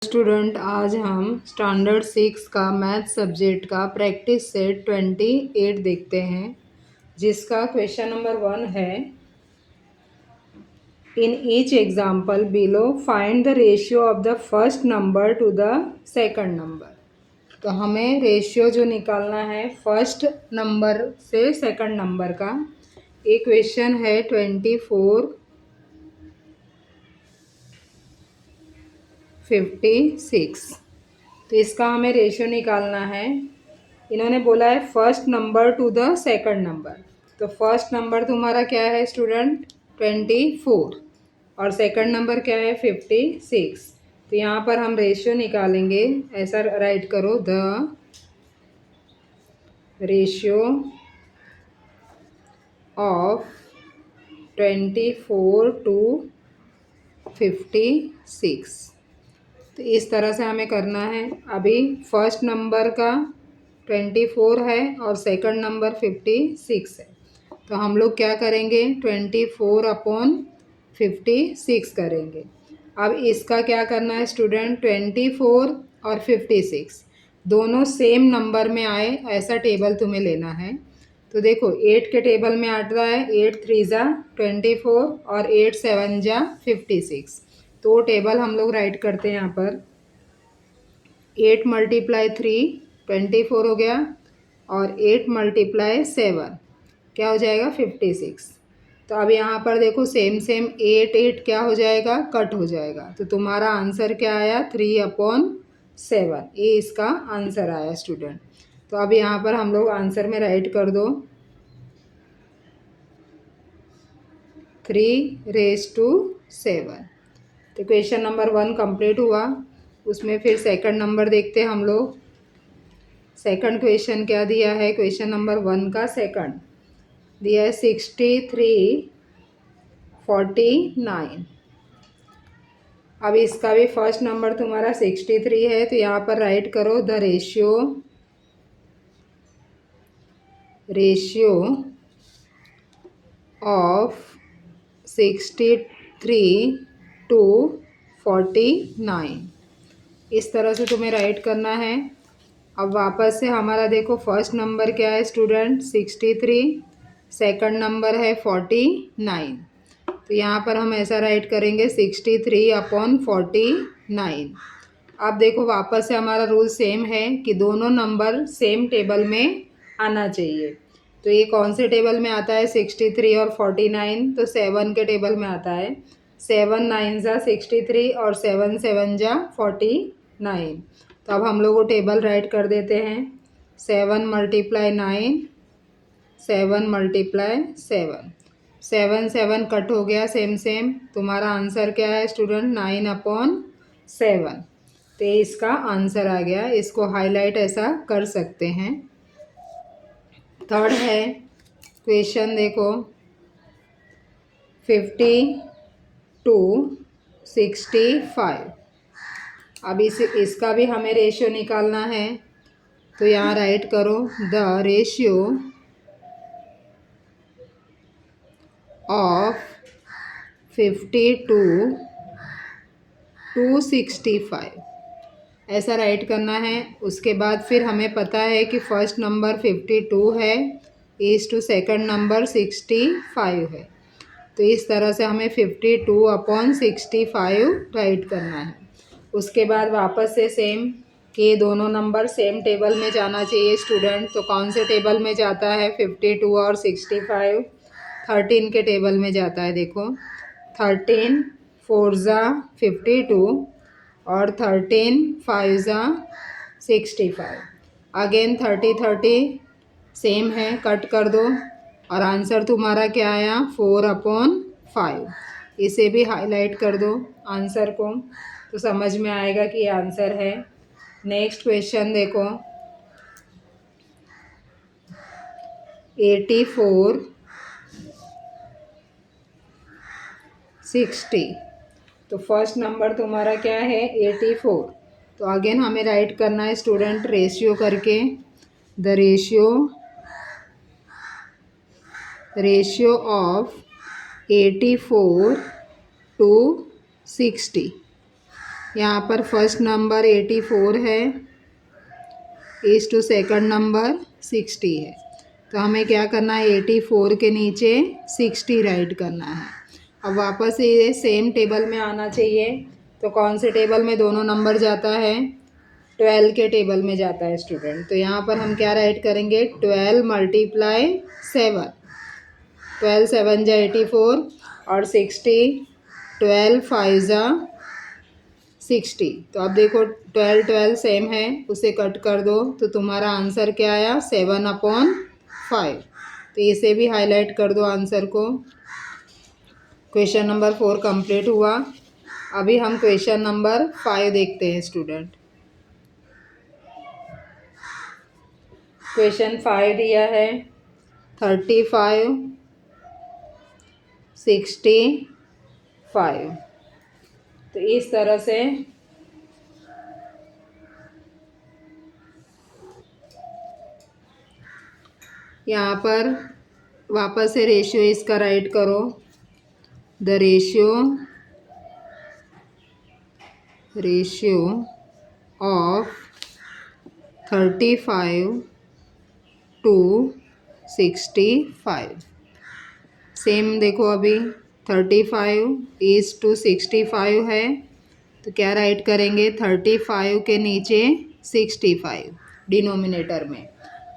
Student, आज हम standard 6 का मैथ सब्जेक्ट का प्रैक्टिस सेट 28 देखते हैं, जिसका क्वेश्चन नंबर 1 है। In each example below find the ratio of the first number two the second number. तो हमें रेशियो जो निकालना है फर्स्ट नंबर से सेकंड नंबर का। एक क्वेश्चन है 2456। तो इसका हमें रेशियो निकालना है। इन्होंने बोला है first number two the second number. तो फर्स्ट नंबर तुम्हारा क्या है स्टूडेंट? 24 और सेकंड नंबर क्या है? 56। तो यहाँ पर हम रेशियो निकालेंगे। ऐसा राइट करो, द रेशियो ऑफ 24 टू 56। तो इस तरह से हमें करना है। अभी फर्स्ट नंबर का 24 है और सेकंड नंबर 56 है। तो हम लोग क्या करेंगे? 24/56 करेंगे। अब इसका क्या करना है स्टूडेंट? 24 और 56 दोनों सेम नंबर में आए ऐसा टेबल तुम्हें लेना है। तो देखो 8 के टेबल में आता है 8 3 ज़ा 24 और 8 7 ज़ा 56। तो टेबल हम लोग राइट करते हैं यहाँ पर। 8 × 3 24 हो गया और 8 × 7 क्या हो जाएगा? 56। तो अब यहाँ पर देखो सेम 8 8 क्या हो जाएगा? कट हो जाएगा। तो तुम्हारा आंसर क्या आया? 3/7। ये इसका आंसर आया स्टूडेंट। तो अब यहाँ पर हम लोग आंसर में राइट कर दो 3/7। तो क्वेश्चन नंबर 1 कंप्लीट हुआ। उसमें फिर सेकंड नंबर देखते हैं हम लोग। सेकंड क्वेश्चन क्या दिया है? क्वेश्चन नंबर 1 का सेकंड दिया है 6349। अब इसका भी फर्स्ट नंबर तुम्हारा 63 है। तो यहाँ पर राइट करो द रेशियो ऑफ 63 टू 49। इस तरह से तुम्हें राइट करना है। अब वापस से हमारा देखो फर्स्ट नंबर क्या है स्टूडेंट? 63। सेकंड नंबर है 49। तो यहाँ पर हम ऐसा राइट करेंगे 63/49। अब देखो वापस से हमारा रूल सेम है कि दोनों नंबर सेम टेबल में आना चाहिए। तो ये कौन से टेबल में आता है? 63 और 49। तो 7 के टेबल में आता है। 7 9 ज़ा 63 और 7 7 ज़ा 49। तो अब हम लोग वो टेबल राइट कर देते हैं। 7 × 9 7 × 7 7 7 कट हो गया सेम। तुम्हारा आंसर क्या है स्टूडेंट? 9/7। तो इसका आंसर आ गया। इसको हाईलाइट ऐसा कर सकते हैं। थर्ड है क्वेश्चन देखो 5265। अब इसका भी हमें रेशियो निकालना है। तो यहाँ राइट करो द रेशियो ऑफ 52 टू 65 ऐसा राइट करना है। उसके बाद फिर हमें पता है कि फर्स्ट नंबर 52 है इस टू सेकंड नंबर 65 है। तो इस तरह से हमें 52/65 राइट करना है। उसके बाद वापस से सेम कि दोनों नंबर सेम टेबल में जाना चाहिए स्टूडेंट। तो कौन से टेबल में जाता है? 52 और 65 13 के टेबल में जाता है। देखो 13 4 ज़ा 52 और 13 5 ज़ा 65। अगेन 30 30 सेम है, कट कर दो और आंसर तुम्हारा क्या आया? 4/5। इसे भी हाईलाइट कर दो आंसर को, तो समझ में आएगा कि ये आंसर है। नेक्स्ट क्वेश्चन देखो 8460। तो फर्स्ट नंबर तुम्हारा क्या है? 84। तो अगेन हमें राइट करना है स्टूडेंट रेशियो करके। The ratio of 84 to 60। यहाँ पर फर्स्ट नंबर 84 है, इस टू सेकंड नंबर 60 है। तो हमें क्या करना है, 84 के नीचे 60 राइट करना है। अब वापस ये सेम टेबल में आना चाहिए। तो कौन से टेबल में दोनों नंबर जाता है, 12 के टेबल में जाता है स्टूडेंट। तो यहाँ पर हम क्या राइट करेंगे, 12 मल्टीप्लाई 7, 12 7 जा 84 और 60, 12 5 जा 60। तो अब देखो 12 12 सेम है, उसे कट कर दो तो तुम्हारा आंसर क्या आया, 7/5। तो इसे भी हाईलाइट कर दो आंसर को। क्वेश्चन नंबर 4 कंप्लीट हुआ। अभी हम क्वेश्चन नंबर 5 देखते हैं स्टूडेंट। क्वेश्चन 5 दिया है 35 65। तो इस तरह से यहाँ पर वापस से रेशियो इसका राइट करो। The ratio of 35 to 65। Same देखो अभी 35:65 है, तो क्या राइट करेंगे, 35 के नीचे 65 डिनोमिनेटर में।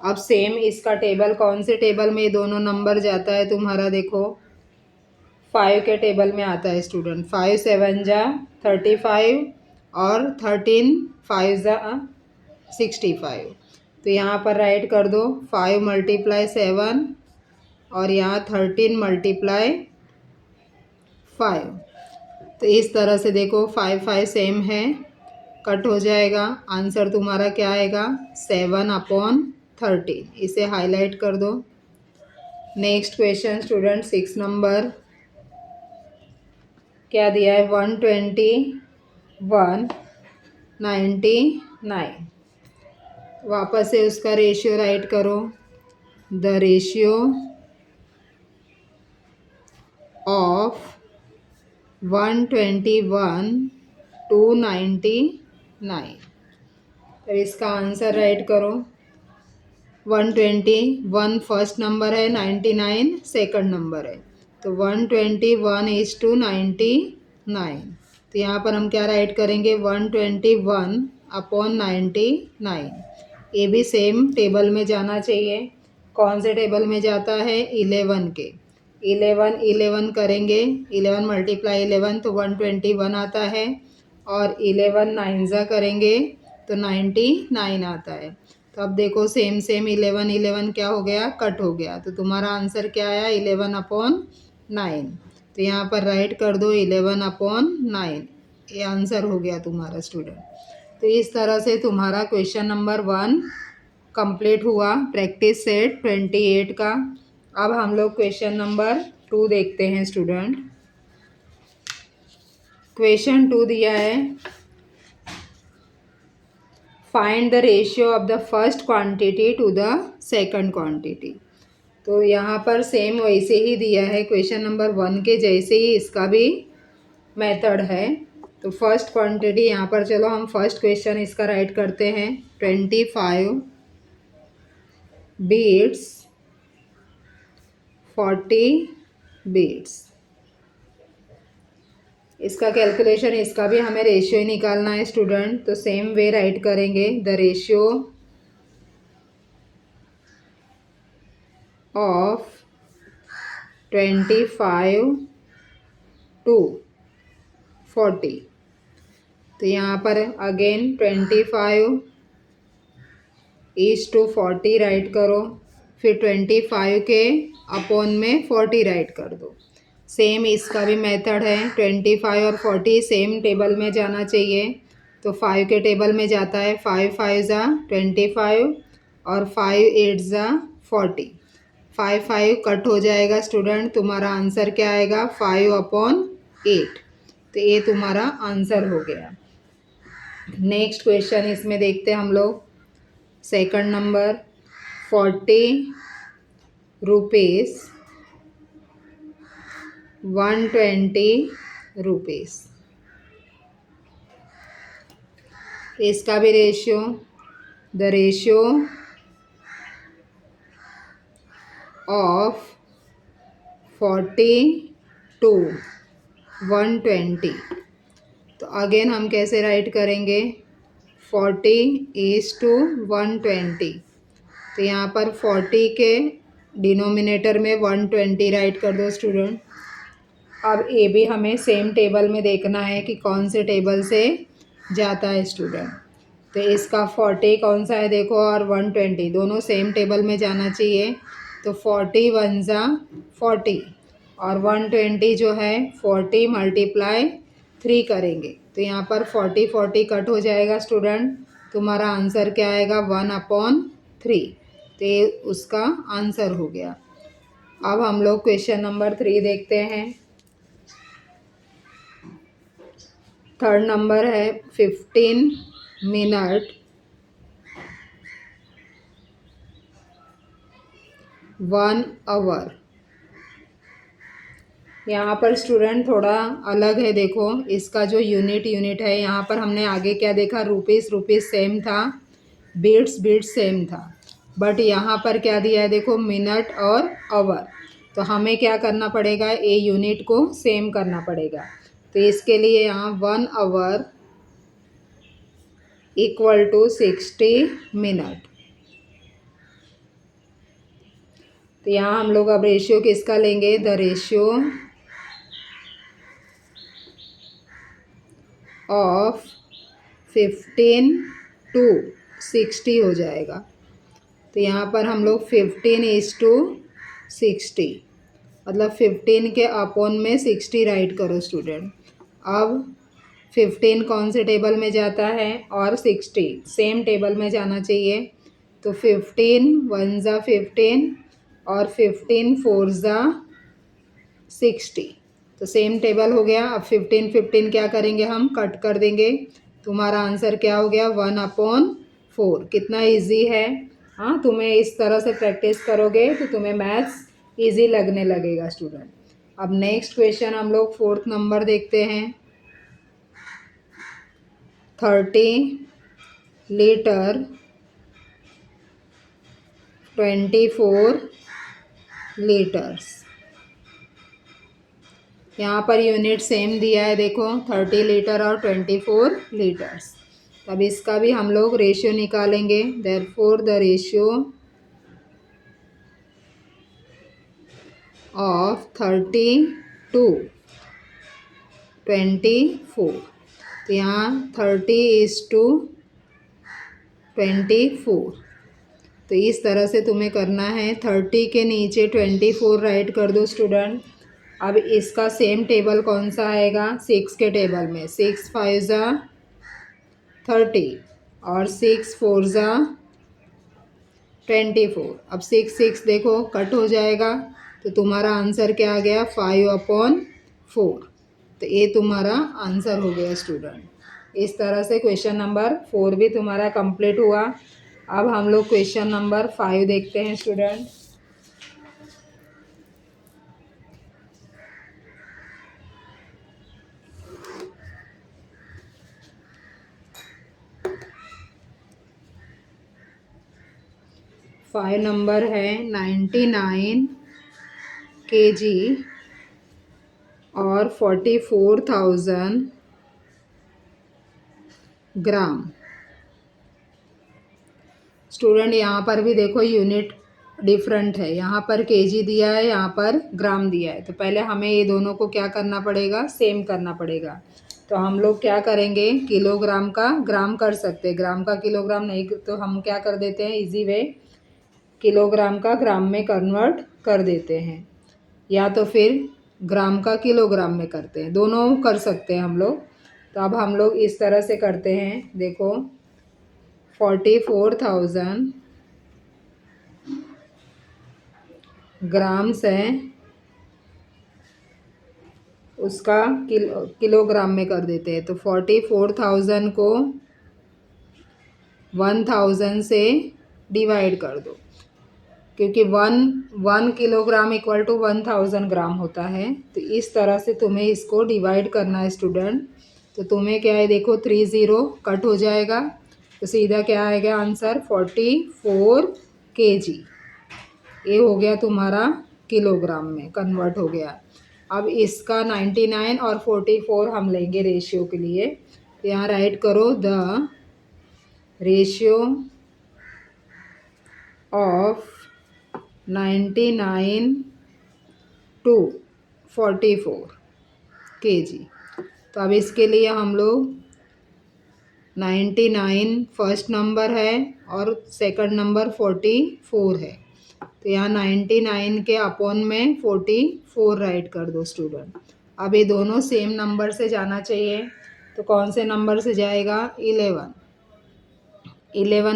अब सेम इसका टेबल, कौन से टेबल में ये दोनों नंबर जाता है तुम्हारा, देखो 5 के टेबल में आता है स्टूडेंट। 5 7 जा 35 और 13 5 जा 65। तो यहाँ पर राइट कर दो 5 मल्टीप्लाई 7 और यहाँ 13 मल्टीप्लाई 5। तो इस तरह से देखो 5 5 सेम है, कट हो जाएगा। आंसर तुम्हारा क्या आएगा, 7/13। इसे हाईलाइट कर दो। नेक्स्ट क्वेश्चन स्टूडेंट 6 नंबर क्या दिया है, 121/99। वापस से उसका रेशियो राइट करो। The ratio of 121 to 99। तो इसका आंसर राइट करो। 121 फर्स्ट नंबर है, 99 सेकंड नंबर है। तो 121:99। तो यहाँ पर हम क्या राइट करेंगे, 121/99। ये भी सेम टेबल में जाना चाहिए। कौन से टेबल में जाता है, 11 के। 11 11 करेंगे, 11 मल्टीप्लाई 11 तो 121 आता है, और 11 9 जा करेंगे तो 99 आता है। तो अब देखो सेम सेम 11 11 क्या हो गया, कट हो गया। तो तुम्हारा आंसर क्या आया, 11/9। तो यहाँ पर राइट कर दो 11/9। ये आंसर हो गया तुम्हारा स्टूडेंट। तो इस तरह से तुम्हारा क्वेश्चन नंबर 1 कंप्लीट हुआ, प्रैक्टिस सेट 28 का। अब हम लोग क्वेश्चन नंबर 2 देखते हैं स्टूडेंट। क्वेश्चन 2 दिया है, find the ratio of the first quantity to the second quantity. तो यहाँ पर सेम वैसे ही दिया है, क्वेश्चन नंबर 1 के जैसे ही इसका भी मेथड है। तो फर्स्ट क्वांटिटी यहाँ पर, चलो हम फर्स्ट क्वेश्चन इसका राइट करते हैं। 25 बीट्स 40 बीट्स। इसका कैलकुलेशन, इसका भी हमें रेशियो ही निकालना है स्टूडेंट। तो सेम वे राइट करेंगे, द रेशियो ऑफ 25 to 40। तो यहाँ पर अगेन 25:40 राइट करो, फिर 25 के अपॉन में 40 राइट कर दो। सेम इसका भी मेथड है, 25 और 40 सेम टेबल में जाना चाहिए। तो 5 के टेबल में जाता है, 5 5 जा 25 और 5 8 जा 40। 5 5 कट हो जाएगा स्टूडेंट, तुम्हारा आंसर क्या आएगा, 5/8। तो ये तुम्हारा आंसर हो गया। नेक्स्ट क्वेश्चन इसमें देखते हैं हम लोग। Second number 40 rupees 120 rupees. इसका भी ratio, the ratio of 40 to 120। तो अगेन हम कैसे राइट करेंगे, 40:120। तो यहाँ पर 40 के डिनोमिनेटर में 120 राइट कर दो स्टूडेंट। अब ए भी हमें सेम टेबल में देखना है कि कौन से टेबल से जाता है स्टूडेंट। तो इसका 40 कौन सा है देखो, और 120 दोनों सेम टेबल में जाना चाहिए। तो 40 1 जा 40 और 120 जो है 40 × 3 करेंगे। तो यहाँ पर 40 40 कट हो जाएगा स्टूडेंट। तुम्हारा आंसर क्या आएगा, 1/3। तो ये उसका आंसर हो गया। अब हम लोग क्वेश्चन नंबर 3 देखते हैं। थर्ड नंबर है 15 मिनट 1 आवर। यहाँ पर स्टूडेंट थोड़ा अलग है, देखो इसका जो यूनिट है, यहाँ पर हमने आगे क्या देखा, रुपीस सेम था, बीट्स सेम था, बट यहाँ पर क्या दिया है देखो, मिनट और आवर। तो हमें क्या करना पड़ेगा, ए यूनिट को सेम करना पड़ेगा। तो इसके लिए यहाँ 1 आवर = 60 मिनट। तो यहाँ हम लोग अब रेशियो किसका लेंगे, द रेशियो ऑफ 15 to 60 हो जाएगा। तो यहाँ पर हम लोग 15:60 मतलब 15 के अपॉन में 60 राइट करो स्टूडेंट। अब 15 कौन से टेबल में जाता है और 60 सेम टेबल में जाना चाहिए। तो 15 1 जा 15 और 15 4 जा 60। तो सेम टेबल हो गया। अब 15 15 क्या करेंगे, हम कट कर देंगे। तुम्हारा आंसर क्या हो गया, 1/4। कितना इजी है। हाँ, तुम्हें इस तरह से प्रैक्टिस करोगे तो तुम्हें मैथ्स इजी लगने लगेगा स्टूडेंट। अब नेक्स्ट क्वेश्चन हम लोग 4th नंबर देखते हैं। 30 लीटर 24 लीटर्स। यहाँ पर यूनिट सेम दिया है, देखो 30 लीटर और 24 लीटर्स। तब इसका भी हम लोग रेशियो निकालेंगे। Therefore the ratio of 30 to 24। तो यहाँ 30:24। तो इस तरह से तुम्हें करना है। 30 के नीचे 24 राइट कर दो स्टूडेंट। अब इसका सेम टेबल कौन सा आएगा, 6 के टेबल में। 6 5 जा 30 और 6 4 जा 24। अब 6 6 देखो कट हो जाएगा। तो तुम्हारा आंसर क्या आ गया, 5/4। तो ये तुम्हारा आंसर हो गया स्टूडेंट। इस तरह से क्वेश्चन नंबर 4 भी तुम्हारा कंप्लीट हुआ। अब हम लोग क्वेश्चन नंबर 5 देखते हैं स्टूडेंट। फाइव नंबर है 99 kg और 44,000 ग्राम। स्टूडेंट यहाँ पर भी देखो यूनिट डिफरेंट है, यहाँ पर केजी दिया है, यहाँ पर ग्राम दिया है। तो पहले हमें ये दोनों को क्या करना पड़ेगा, सेम करना पड़ेगा। तो हम लोग क्या करेंगे, किलोग्राम का ग्राम कर सकते हैं, ग्राम का किलोग्राम नहीं। तो हम क्या कर देते हैं, इजी वे, किलोग्राम का ग्राम में कन्वर्ट कर देते हैं, या तो फिर ग्राम का किलोग्राम में करते हैं, दोनों कर सकते हैं हम लोग। तो अब हम लोग इस तरह से करते हैं, देखो 44,000 ग्राम्स है, उसका किलोग्राम में कर देते हैं। तो 44,000 को 1000 से डिवाइड कर दो, क्योंकि 1 किलोग्राम = 1000 ग्राम होता है। तो इस तरह से तुम्हें इसको डिवाइड करना है स्टूडेंट। तो तुम्हें क्या है, देखो 3 0 कट हो जाएगा, तो सीधा क्या आएगा आंसर 44 kg। ये हो गया तुम्हारा किलोग्राम में कन्वर्ट हो गया। अब इसका 99 और 44 हम लेंगे रेशियो के लिए। तो यहाँ राइट करो the ratio of 99 to 44 kg। तो अब इसके लिए हम लोग 99 फर्स्ट नंबर है और सेकंड नंबर 44 है, तो यहाँ 99 के अपॉन में 44 राइट कर दो स्टूडेंट। अब ये दोनों सेम नंबर से जाना चाहिए, तो कौन से नंबर से जाएगा, 11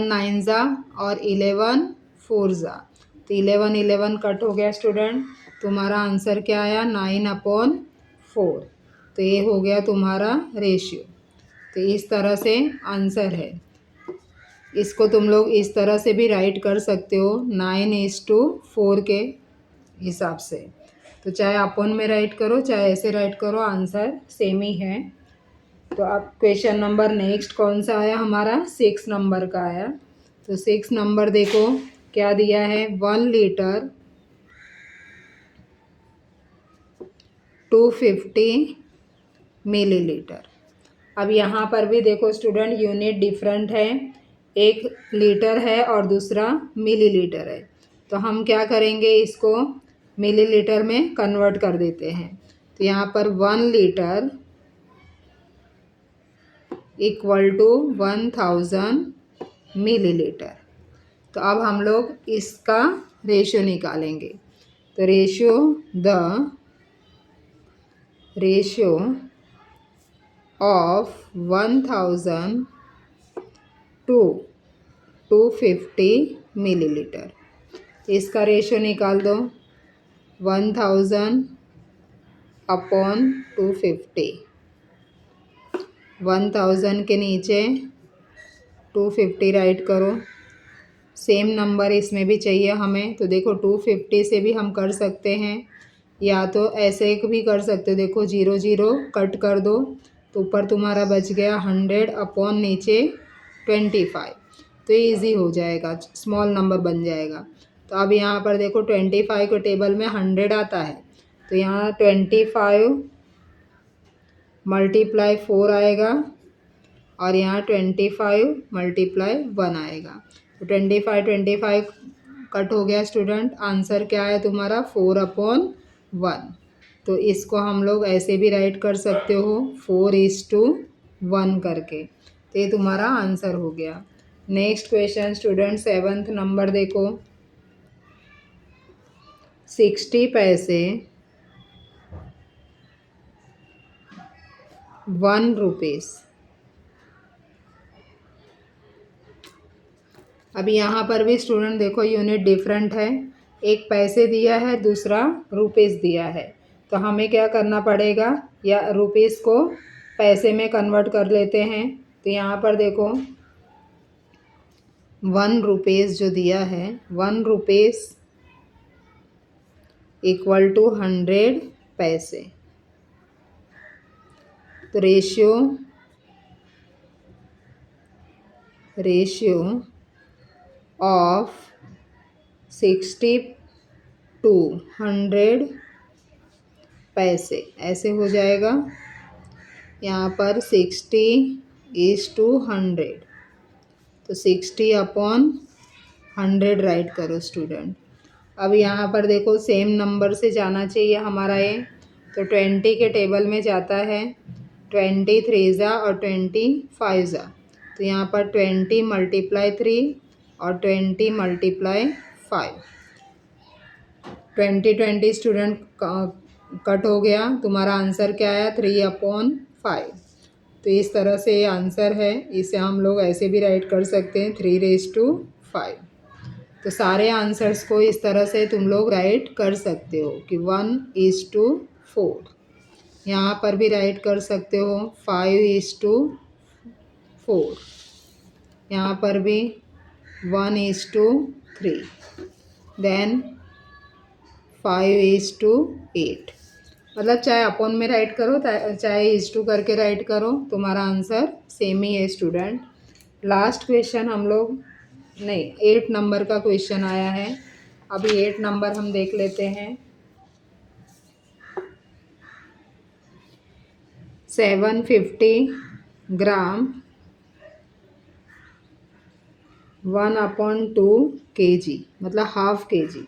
9 ज़ा और 11 4 ज़ा, तो 11 11 कट हो गया स्टूडेंट। तुम्हारा आंसर क्या आया, 9/4। तो ये हो गया तुम्हारा रेशियो। तो इस तरह से आंसर है। इसको तुम लोग इस तरह से भी राइट कर सकते हो 9:4 के हिसाब से। तो चाहे अपन में राइट करो चाहे ऐसे राइट करो, आंसर सेम ही है। तो अब क्वेश्चन नंबर नेक्स्ट कौन सा आया हमारा, 6 नंबर का आया। तो 6 नंबर देखो क्या दिया है, 1 लीटर 250 मिलीलीटर। अब यहाँ पर भी देखो स्टूडेंट यूनिट डिफरेंट है, एक लीटर है और दूसरा मिलीलीटर है। तो हम क्या करेंगे, इसको मिलीलीटर में कन्वर्ट कर देते हैं। तो यहाँ पर 1 लीटर इक्वल टू 1000 मिलीलीटर। तो अब हम लोग इसका रेशियो निकालेंगे। तो रेशियो ऑफ 1000 टू 250 मिलीलीटर, इसका रेशियो निकाल दो, 1000 अपॉन 250। 1000 के नीचे 250 राइट करो। सेम नंबर इसमें भी चाहिए हमें, तो देखो 250 से भी हम कर सकते हैं, या तो ऐसे भी कर सकते हो, देखो 0 0 कट कर दो, तो ऊपर तुम्हारा बच गया 100 अपॉन नीचे 25। तो ईजी हो जाएगा, स्मॉल नंबर बन जाएगा। तो अब यहाँ पर देखो 25 को टेबल में 100 आता है, तो यहाँ 25 मल्टीप्लाई 4 आएगा और यहाँ 25 मल्टीप्लाई 1 आएगा। तो 25 कट हो गया स्टूडेंट। आंसर क्या है तुम्हारा, 4/1। तो इसको हम लोग ऐसे भी राइट कर सकते हो 4:1 करके। तो ये तुम्हारा आंसर हो गया। Next question student 7th number देखो, 60 पैसे 1 रुपीस। अब यहाँ पर भी स्टूडेंट देखो यूनिट डिफरेंट है, एक पैसे दिया है दूसरा रुपीस दिया है। तो हमें क्या करना पड़ेगा, या रुपीस को पैसे में कन्वर्ट कर लेते हैं। तो यहाँ पर देखो 1 रुपीस जो दिया है, 1 रुपीस इक्वल टू 100 पैसे। तो रेशियो ऑफ 60 टू 100 पैसे ऐसे हो जाएगा। यहाँ पर 60:100, तो 60/100 राइट करो स्टूडेंट। अब यहाँ पर देखो सेम नंबर से जाना चाहिए हमारा ये, तो 20 के टेबल में जाता है, 20 3 ज़ा और 20 5 ज़ा। तो यहाँ पर 20 × 3 और 20 × 5, 20 स्टूडेंट कट हो गया। तुम्हारा आंसर क्या आया, 3/5। तो इस तरह से ये आंसर है, इसे हम लोग ऐसे भी राइट कर सकते हैं 3:5। तो सारे आंसर्स को इस तरह से तुम लोग राइट कर सकते हो कि 1:4। यहाँ पर भी राइट कर सकते हो 5:4। यहाँ पर भी 1:3, देन 5:8। मतलब चाहे अपॉन में राइट करो चाहे इज टू करके राइट करो, तुम्हारा आंसर सेम ही है स्टूडेंट। लास्ट क्वेश्चन हम लोग, नहीं 8 नंबर का क्वेश्चन आया है। अभी 8 नंबर हम देख लेते हैं। 750 ग्राम 1/2 kg मतलब हाफ kg।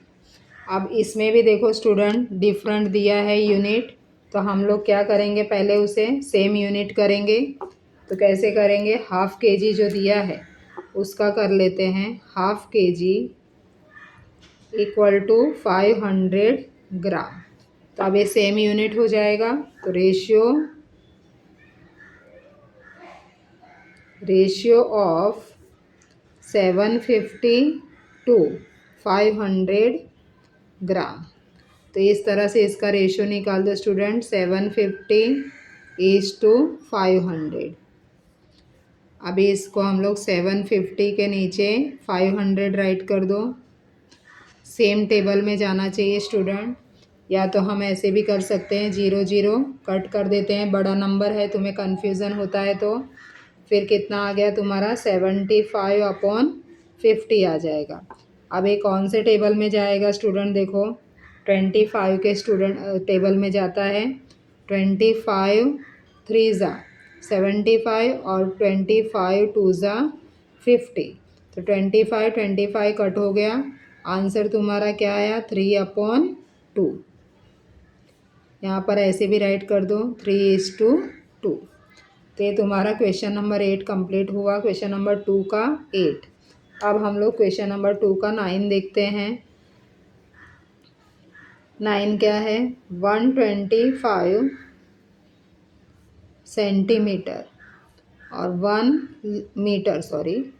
अब इसमें भी देखो स्टूडेंट डिफरेंट दिया है यूनिट, तो हम लोग क्या करेंगे, पहले उसे सेम यूनिट करेंगे। तो कैसे करेंगे, हाफ kg जो दिया है उसका कर लेते हैं, हाफ kg इक्वल टू 500 ग्राम। तो अब ये सेम यूनिट हो जाएगा, तो रेशियो ऑफ 750 टू 500 ग्राम। तो इस तरह से इसका रेशियो निकाल दो स्टूडेंट, 750:500। अभी इसको हम लोग 750 के नीचे 500 राइट कर दो। सेम टेबल में जाना चाहिए स्टूडेंट, या तो हम ऐसे भी कर सकते हैं 0 0 कट कर देते हैं, बड़ा नंबर है तुम्हें कन्फ्यूज़न होता है तो। फिर कितना आ गया तुम्हारा, 75/50 आ जाएगा। अब ये कौन से टेबल में जाएगा स्टूडेंट, देखो 25 के स्टूडेंट टेबल में जाता है। 25 3 ज़ा 75 और 25 2 ज़ा 50। तो 25 कट हो गया, आंसर तुम्हारा क्या आया, 3/2। यहाँ पर ऐसे भी राइट कर दो 3:2। तो ये तुम्हारा क्वेश्चन नंबर 8 कंप्लीट हुआ। क्वेश्चन नंबर 2 का 8। अब हम लोग क्वेश्चन नंबर 2 का 9 देखते हैं। 9 क्या है, 125 सेंटीमीटर और 1 मीटर, सॉरी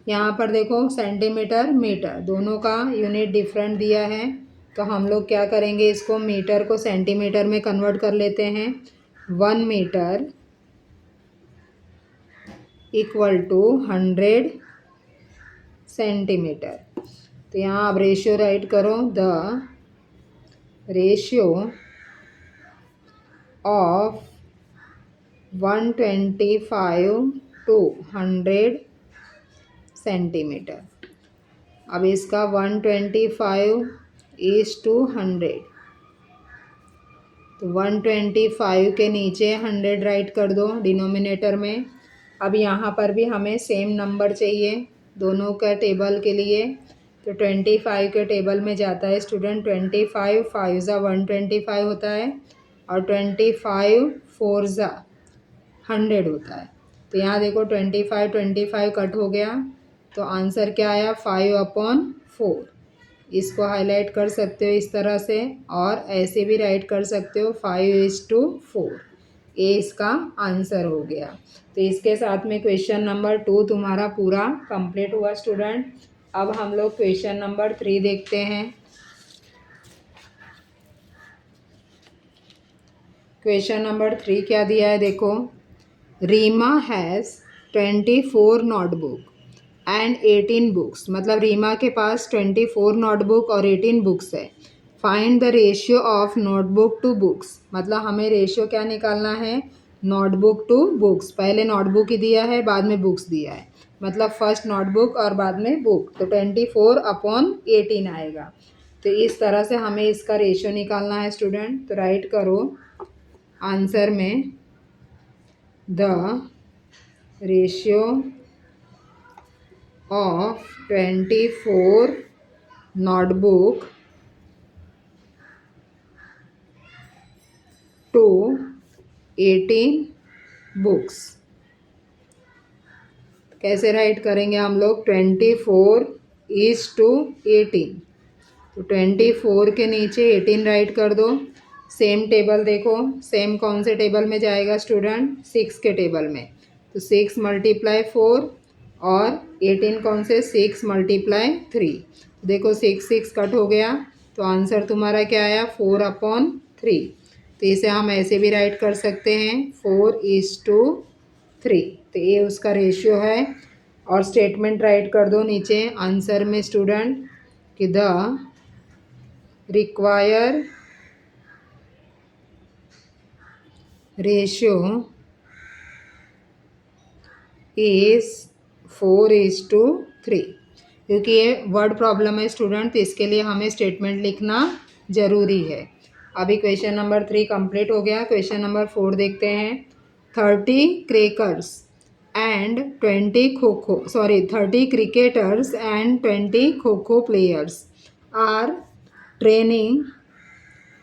यहाँ पर देखो सेंटीमीटर मीटर दोनों का यूनिट डिफरेंट दिया है। तो हम लोग क्या करेंगे, इसको मीटर को सेंटीमीटर में कन्वर्ट कर लेते हैं। 1 मीटर इक्वल टू 100 सेंटीमीटर। तो यहाँ आप रेशियो राइट करो, the ratio of 125 to 100 centimetre. अब इसका 125:100, तो 125 के नीचे 100 राइट कर दो डिनोमिनेटर में। अब यहाँ पर भी हमें सेम नंबर चाहिए दोनों का टेबल के लिए। तो 25 के टेबल में जाता है स्टूडेंट 25 5 ज़ा 125 होता है और 25 4 ज़ा 100 होता है। तो यहाँ देखो 25 कट हो गया, तो आंसर क्या आया, 5/4। इसको हाईलाइट कर सकते हो इस तरह से, और ऐसे भी राइट कर सकते हो 5:4। ये इसका आंसर हो गया। तो इसके साथ में क्वेश्चन नंबर 2 तुम्हारा पूरा कंप्लीट हुआ स्टूडेंट। अब हम लोग क्वेश्चन नंबर 3 देखते हैं। क्वेश्चन नंबर 3 क्या दिया है, देखो Reema has 24 notebook and 18 books. मतलब रीमा के पास 24 नोटबुक और 18 बुक्स है। Find the ratio of notebook to books. मतलब हमें रेशियो क्या निकालना है, नोटबुक टू बुक्स। पहले नोटबुक ही दिया है, बाद में बुक्स दिया है, मतलब फर्स्ट नोटबुक और बाद में बुक। तो 24/18 आएगा। तो इस तरह से हमें इसका रेशियो निकालना है स्टूडेंट। तो राइट करो आंसर में, the ratio of 24 notebook to 18 books. कैसे राइट करेंगे हम लोग, 24:18। तो 24 के नीचे 18 राइट कर दो। सेम टेबल देखो, सेम कौन से टेबल में जाएगा स्टूडेंट, 6 के टेबल में। तो 6 × 4 और 18 कौन से, 6 × 3। देखो 6 6 कट हो गया, तो आंसर तुम्हारा क्या आया, 4/3। तो इसे हम ऐसे भी राइट कर सकते हैं 4:3। तो ये उसका रेशियो है। और स्टेटमेंट राइट कर दो नीचे आंसर में स्टूडेंट कि द require ratio is 4:3, क्योंकि ये वर्ड प्रॉब्लम है स्टूडेंट, तो इसके लिए हमें स्टेटमेंट लिखना ज़रूरी है। अभी क्वेश्चन नंबर 3 कंप्लीट हो गया। क्वेश्चन नंबर 4 देखते हैं। 30 cricketers and 20 kho kho players are training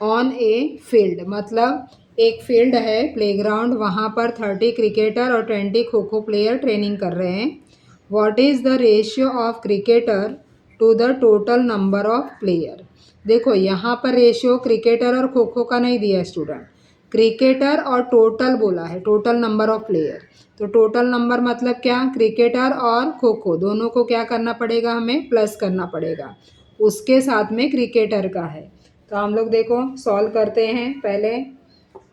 on a field, मतलब एक फील्ड है, प्लेग्राउंड, वहाँ पर 30 क्रिकेटर और 20 खो खो प्लेयर ट्रेनिंग कर रहे हैं। What is the ratio of cricketer to the total number of player. देखो यहाँ पर रेशियो क्रिकेटर और खो खो का नहीं दिया है स्टूडेंट, क्रिकेटर और टोटल बोला है, टोटल नंबर ऑफ प्लेयर। तो टोटल नंबर मतलब क्या, क्रिकेटर और खो खो दोनों को क्या करना पड़ेगा, हमें प्लस करना पड़ेगा, उसके साथ में क्रिकेटर का है। तो हम लोग देखो सॉल्व करते हैं। पहले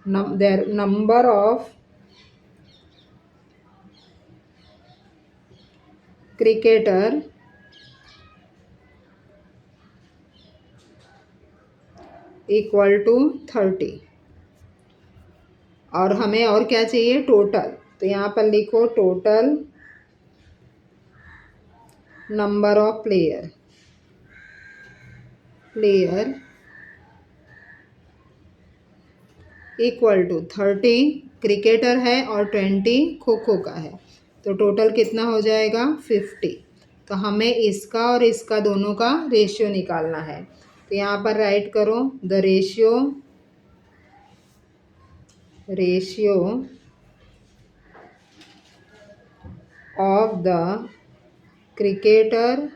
number of cricketer equal to 30, और हमें और क्या चाहिए, टोटल। तो यहाँ पर लिखो total number of player equal to 30 cricketer है और 20 खो खो का है, तो टोटल कितना हो जाएगा, 50। तो हमें इसका और इसका दोनों का रेशियो निकालना है। तो यहाँ पर राइट करो the ratio of the cricketer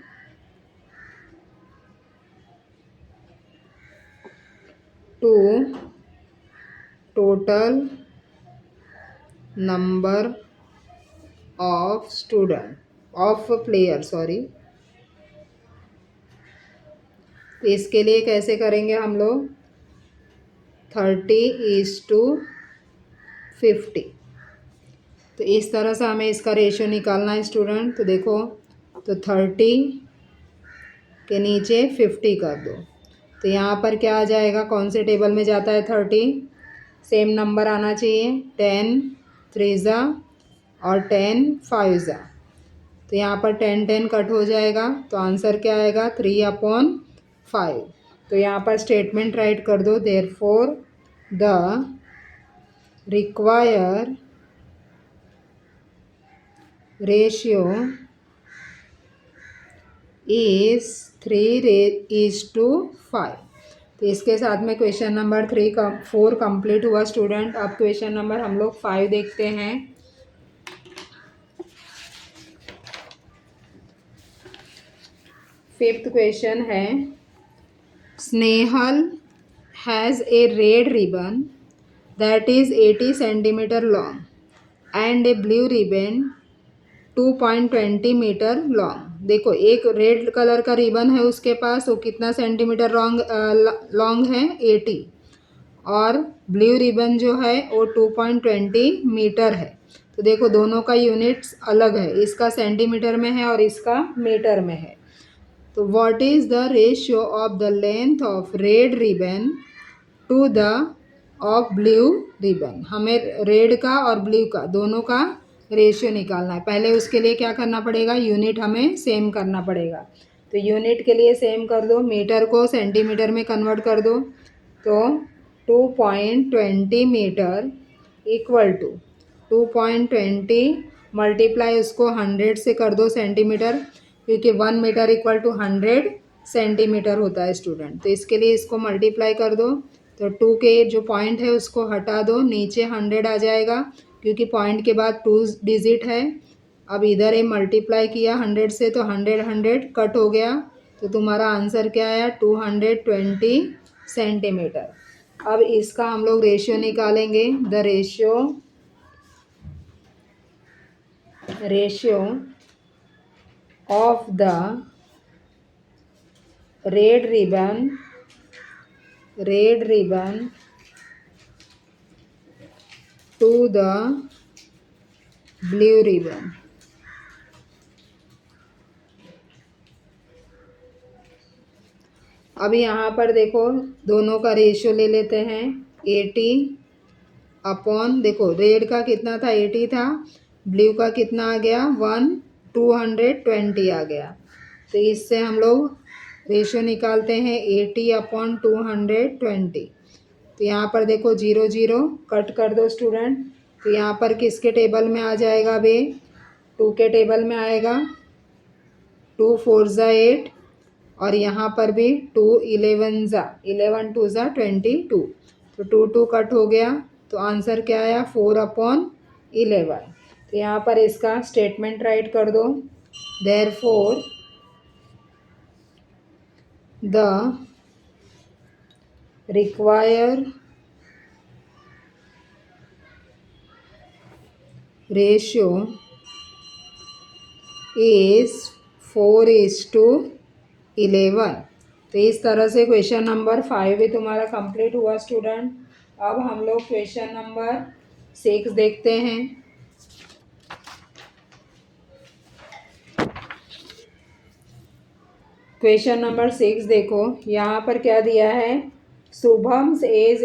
to total number of player. तो इसके लिए कैसे करेंगे हम लोग, 30:50। तो इस तरह से हमें इसका रेशियो निकालना है स्टूडेंट। तो देखो, तो 30 के नीचे 50 कर दो, तो यहाँ पर क्या आ जाएगा, कौन से टेबल में जाता है 30, सेम नंबर आना चाहिए, 10 3 और 10 5। तो यहाँ पर 10 कट हो जाएगा, तो आंसर क्या आएगा, 3/5। तो यहाँ पर स्टेटमेंट राइट कर दो, therefore the require ratio is 3:5। तो इसके साथ में क्वेश्चन नंबर 4 कंप्लीट हुआ स्टूडेंट। अब क्वेश्चन नंबर हम लोग 5 देखते हैं। फिफ्थ क्वेश्चन है, Snehal has a red ribbon that is 80 centimetre long and a blue ribbon 2.20 metre long. देखो एक रेड कलर का रिबन है उसके पास, वो कितना सेंटीमीटर लॉन्ग है, 80, और ब्लू रिबन जो है वो 2.20 मीटर है। तो देखो दोनों का यूनिट्स अलग है, इसका सेंटीमीटर में है और इसका मीटर में है। तो what is the ratio of the length of red ribbon to the of blue ribbon. हमें रेड का और ब्लू का दोनों का रेशियो निकालना है। पहले उसके लिए क्या करना पड़ेगा, यूनिट हमें सेम करना पड़ेगा। तो यूनिट के लिए सेम कर दो, मीटर को सेंटीमीटर में कन्वर्ट कर दो। तो 2.20 मीटर इक्वल टू 2.20 मल्टीप्लाई उसको 100 से कर दो सेंटीमीटर, क्योंकि 1 मीटर इक्वल टू 100 सेंटीमीटर होता है स्टूडेंट। तो इसके लिए इसको मल्टीप्लाई कर दो, तो 2 के जो पॉइंट है उसको हटा दो, नीचे 100 आ जाएगा, क्योंकि पॉइंट के बाद 2 डिजिट है। अब इधर ये मल्टीप्लाई किया 100 से, तो 100 कट हो गया, तो तुम्हारा आंसर क्या आया, 220 सेंटीमीटर। अब इसका हम लोग रेशियो निकालेंगे, the ratio of the red ribbon to the blue ribbon. अब यहाँ पर देखो दोनों का रेशियो ले लेते हैं 80 अपॉन, देखो रेड का कितना था 80 था, ब्लू का कितना आ गया 220 आ गया। तो इससे हम लोग रेशियो निकालते हैं 80 अपॉन 220। तो यहाँ पर देखो 0 0 कट कर दो स्टूडेंट। तो यहाँ पर किसके टेबल में आ जाएगा बे, 2 के टेबल में आएगा। 2 4 ज़ा 8 और यहाँ पर भी 2 11 ज़ा 11 2 ज़ा 22। तो 2 2 कट हो गया। तो आंसर क्या आया 4 अपॉन 11। तो यहाँ पर इसका स्टेटमेंट राइट कर दो। Therefore the require ratio is 4:11। तो इस तरह से क्वेश्चन नंबर 5 भी तुम्हारा कंप्लीट हुआ स्टूडेंट। अब हम लोग क्वेश्चन नंबर 6 देखते हैं। क्वेश्चन नंबर 6 देखो, यहाँ पर क्या दिया है, Shubham's age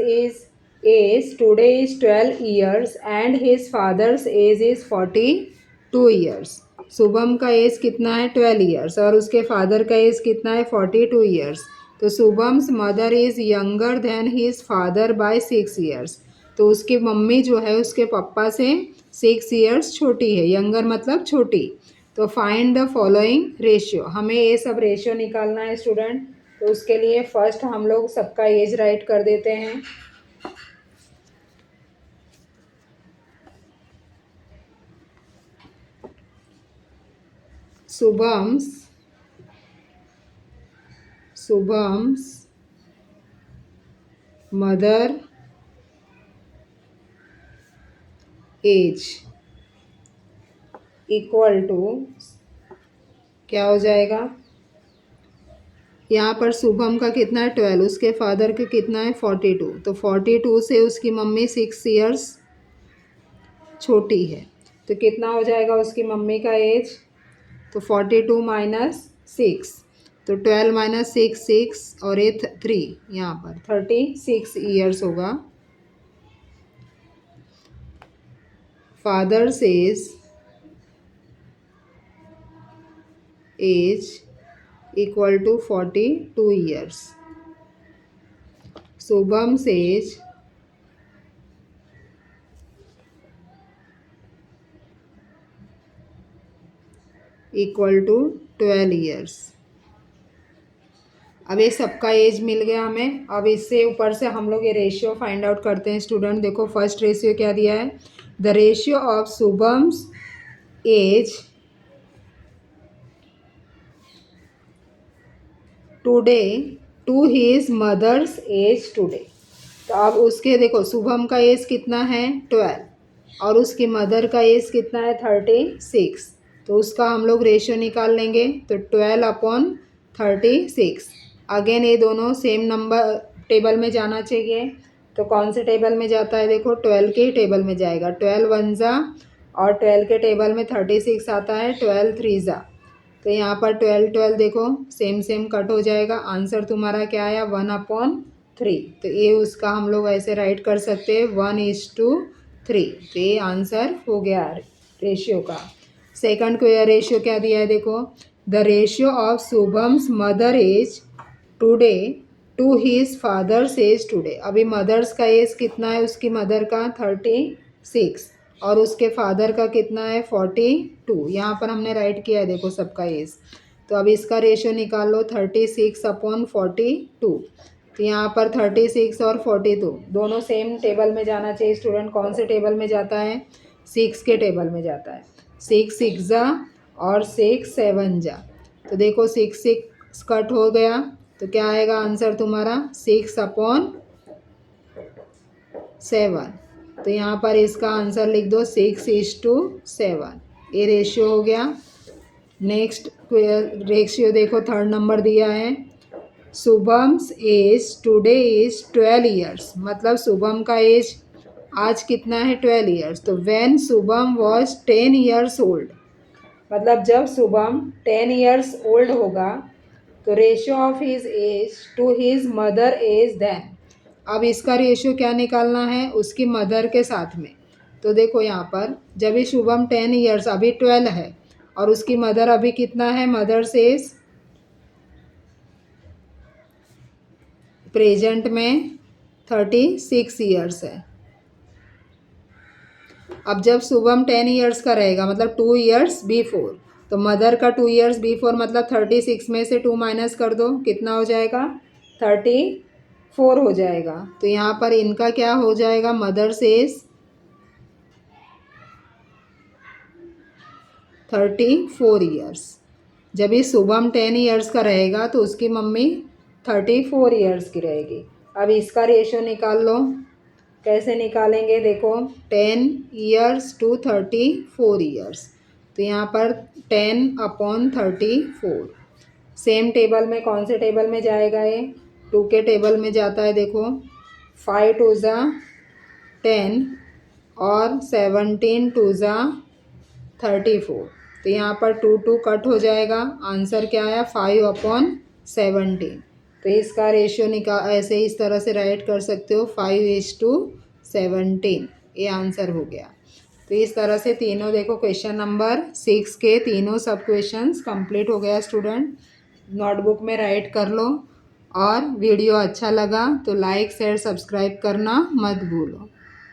today is 12 years and his father's age is 42 years। Shubham का एज कितना है 12 years और उसके फादर का एज कितना है 42 years। तो Shubham's mother is younger than his father bye 6 years। तो उसकी मम्मी जो है उसके पापा से 6 years छोटी है, यंगर मतलब छोटी। तो फाइंड द फॉलोइंग रेशियो, हमें ये सब रेशियो निकालना है स्टूडेंट। तो उसके लिए फर्स्ट हम लोग सबका एज राइट कर देते हैं। Shubham's mother age equal to क्या हो जाएगा, यहाँ पर शुभम का कितना है 12, उसके फादर का कितना है 42। तो 42 से उसकी मम्मी 6 years छोटी है। तो कितना हो जाएगा उसकी मम्मी का एज, तो 42 माइनस 6, तो 12 माइनस 6 6 और ये 3, यहाँ पर 36 years होगा। Father's age equal to 42 years। Shubham's age equal to 12 years। अब ये सबका एज मिल गया हमें। अब इससे ऊपर से हम लोग ये रेशियो फाइंड आउट करते हैं स्टूडेंट। देखो फर्स्ट रेशियो क्या दिया है, the ratio of Shubham's age today to his mother's age today. तो अब उसके देखो शुभम का एज कितना है 12 और उसकी मदर का एज कितना है 36। तो उसका हम लोग रेशियो निकाल लेंगे। तो 12 अपॉन 36। अगेन ये दोनों सेम नंबर टेबल में जाना चाहिए। तो कौन से टेबल में जाता है, देखो 12 के टेबल में जाएगा। 12 1 ज़ा और 12 के टेबल में 36 आता है, 12 3 ज़ा। तो यहाँ पर 12 12 देखो सेम सेम कट हो जाएगा। आंसर तुम्हारा क्या आया 1/3। तो ये उसका हम लोग ऐसे राइट कर सकते हैं 1:3। तो ये आंसर हो गया रेशियो का। सेकंड को रेशियो क्या दिया है, देखो the ratio of Shubham's mother age today to his father's age today. अभी मदर्स का एज कितना है, उसकी मदर का 36 और उसके फादर का कितना है 42। यहाँ पर हमने राइट किया है देखो सबका एज। तो अब इसका रेशियो निकाल लो 36 अपॉन 42। तो यहाँ पर 36 और 42 दोनों सेम टेबल में जाना चाहिए स्टूडेंट। कौन से टेबल में जाता है, 6 के टेबल में जाता है। 6 6 ज़ा और 6 7 ज़ा। तो देखो 6 6 कट हो गया। तो क्या आएगा आंसर तुम्हारा 6 अपॉन 7। तो यहाँ पर इसका आंसर लिख दो 6:7। ये रेशियो हो गया। नेक्स्ट रेशियो देखो थर्ड नंबर दिया है, Shubham's age today is 12 years। मतलब शुभम का एज आज कितना है 12 years। तो when Shubham was 10 years old, मतलब जब शुभम 10 years ओल्ड होगा तो ratio of his age to his mother age then, अब इसका रेशियो क्या निकालना है, उसकी मदर के साथ में। तो देखो यहाँ पर जब भी शुभम 10 ईयर्स, अभी 12 है, और उसकी मदर अभी कितना है, मदर्स एज प्रेजेंट में 36 ईयर्स है। अब जब शुभम 10 ईयर्स का रहेगा मतलब 2 ईयर्स बिफोर, तो मदर का 2 ईयर्स बिफोर मतलब 36 में से 2 माइनस कर दो, कितना हो जाएगा, 34 हो जाएगा। तो यहाँ पर इनका क्या हो जाएगा, मदर्स एज 34 ईयर्स। जब ये शुभम 10 ईयर्स का रहेगा तो उसकी मम्मी 34 ईयर्स की रहेगी। अब इसका रेशियो निकाल लो, कैसे निकालेंगे, देखो 10 ईयर्स टू 34 ईयर्स, तो यहाँ पर 10/34। सेम टेबल में कौन से टेबल में जाएगा, ये 2 के टेबल में जाता है। देखो 5 2 ज़ा 10 और 17 2 ज़ा 34, तो यहाँ पर 2 2 कट हो जाएगा, आंसर क्या आया, 5/17। तो इसका रेशियो ऐसे इस तरह से राइट कर सकते हो, 5:17, ये आंसर हो गया। तो इस तरह से तीनों देखो क्वेश्चन नंबर 6 के तीनों सब क्वेश्चंस कंप्लीट हो गया स्टूडेंट, नोटबुक में राइट कर लो। और वीडियो अच्छा लगा तो लाइक शेयर सब्सक्राइब करना मत भूलो।